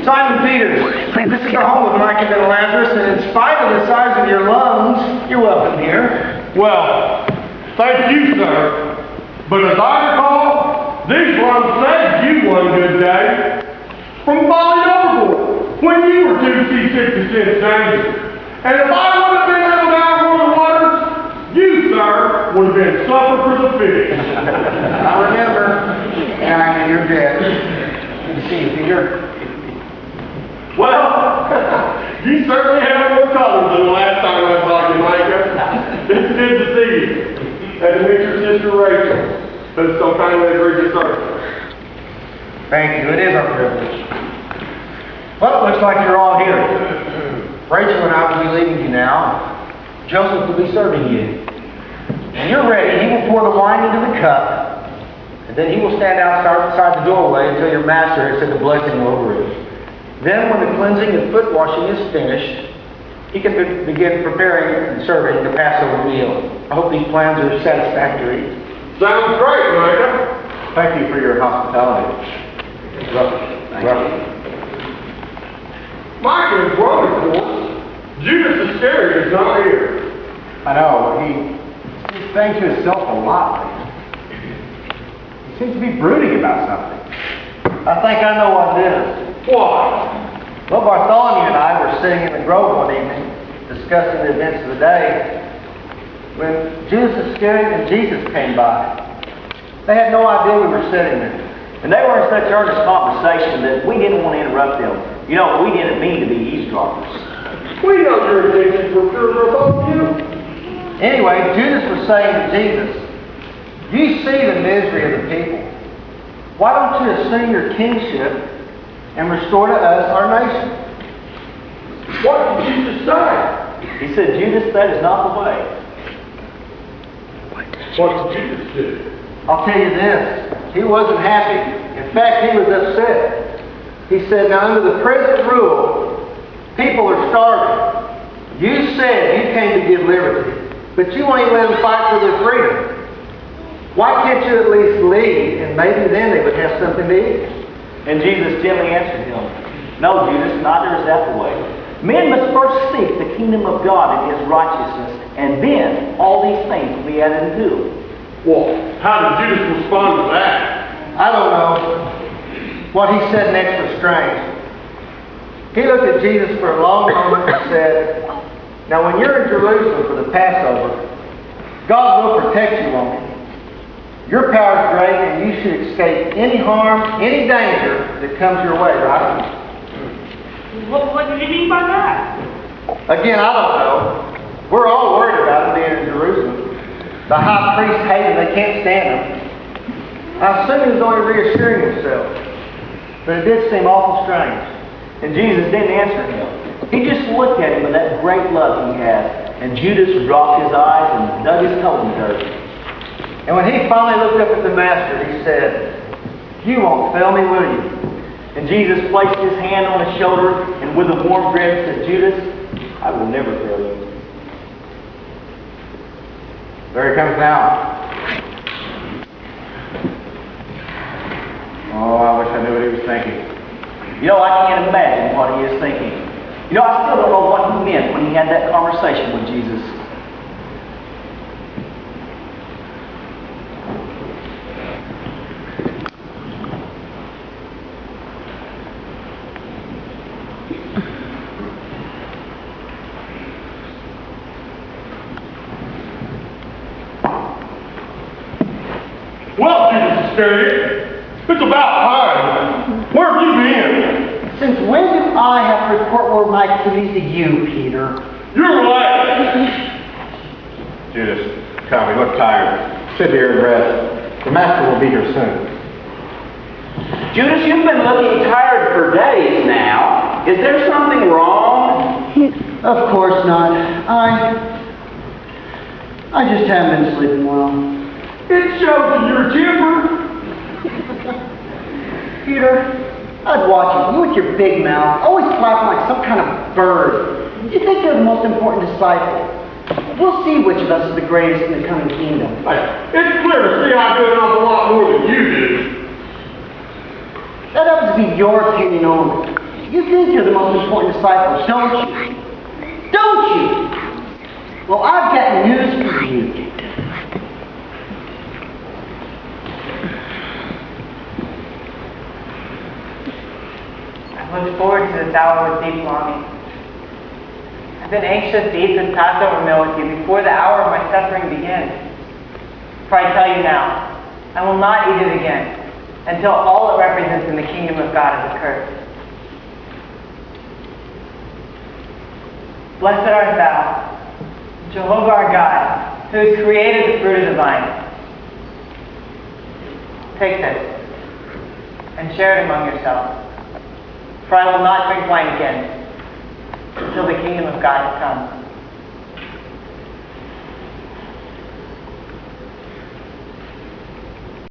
Simon Peter, this is your home with Mike and Lazarus, and in spite of the size of your lungs, you're welcome here. Well, thank you, sir. But as I recall, these lungs saved you one good day from falling overboard when you were 2C60 changes. And if I would have been able down for the waters, you, sir, would have been supper for the fish. I remember. And you're dead. Good to see you, Peter. Well, you certainly have more colors than the last time I saw you, Micah. It's good to see you. And to meet your sister Rachel, who's so kindly agreed to serve. Thank you. It is our privilege. Well, it looks like you're all here. Rachel and I will be leaving you now. Joseph will be serving you. When you're ready, he will pour the wine into the cup, and then he will stand outside the doorway until your master has said the blessing over it. Then, when the cleansing and foot washing is finished, he can begin preparing and serving the Passover meal. I hope these plans are satisfactory. Sounds great, Micah. Thank you for your hospitality. Thank you. Micah is wrong, of course. Judas Iscariot is not here. I know. He's saying to himself a lot. He seems to be brooding about something. I think I know what it is. What? Well, Bartholomew and I were sitting in the grove one evening, discussing the events of the day, when Judas Iscariot and Jesus came by. They had no idea we were sitting there. And they were in such earnest conversation that we didn't want to interrupt them. You know, we didn't mean to be eavesdroppers. We know your intentions were pure for both of you. Anyway, Judas was saying to Jesus, "You see the misery of the people. Why don't you assume your kingship and restore to us our nation?" What did Jesus say? He said, Judas, that is not the way. What did Judas do? I'll tell you this, he wasn't happy. In fact, he was upset. He said, "Now under the present rule, people are starving. You said you came to give liberty, but you won't even let them fight for their freedom. Why can't you at least leave, and maybe then they would have something to eat?" And Jesus gently answered him, "No, Judas, neither is that the way. Men must first seek the kingdom of God and his righteousness, and then all these things will be added to them." Well, how did Judas respond to that? I don't know. What he said next was strange. He looked at Jesus for a long moment and said, "Now when you're in Jerusalem for the Passover, God will protect you, won't he? Your power is great and you should escape any harm, any danger that comes your way, right?" What did he mean by that? Again, I don't know. We're all worried about him being in Jerusalem. The high priest hated him. They can't stand him. I assume he was only reassuring himself. But it did seem awful strange. And Jesus didn't answer him. He just looked at him with that great love he had. And Judas dropped his eyes and dug his toe in the dirt. And when he finally looked up at the master, he said, "You won't fail me, will you?" And Jesus placed his hand on his shoulder and with a warm grin said, "Judas, I will never fail you." There he comes now. Oh, I wish I knew what he was thinking. You know, I can't imagine what he is thinking. You know, I still don't know what he meant when he had that conversation with Jesus. Well, Judas Iscariot, it's about time. Where have you been? Since when do I have to report where my duties to you, Peter? You're late. Judas, come, you look tired. Sit here and rest. The master will be here soon. Judas, you've been looking tired for days now. Is there something wrong? Of course not. I just haven't been sleeping well. It shows in your temper. Peter, I'd watch you. You with your big mouth, always flapping like some kind of bird. You think you're the most important disciple. We'll see which of us is the greatest in the coming kingdom. It's clear to see I do an awful lot more than you do. That happens to be your opinion only. You think you're the most important disciple, don't you? Don't you? Well, I've got news for you. I look forward to this hour with deep longing. I've been anxious to eat this Passover meal with you before the hour of my suffering begins. For I tell you now, I will not eat it again until all it represents in the kingdom of God has occurred. Blessed art thou, Jehovah our God, who has created the fruit of the vine. Take this and share it among yourselves, for I will not drink wine again until the kingdom of God has come.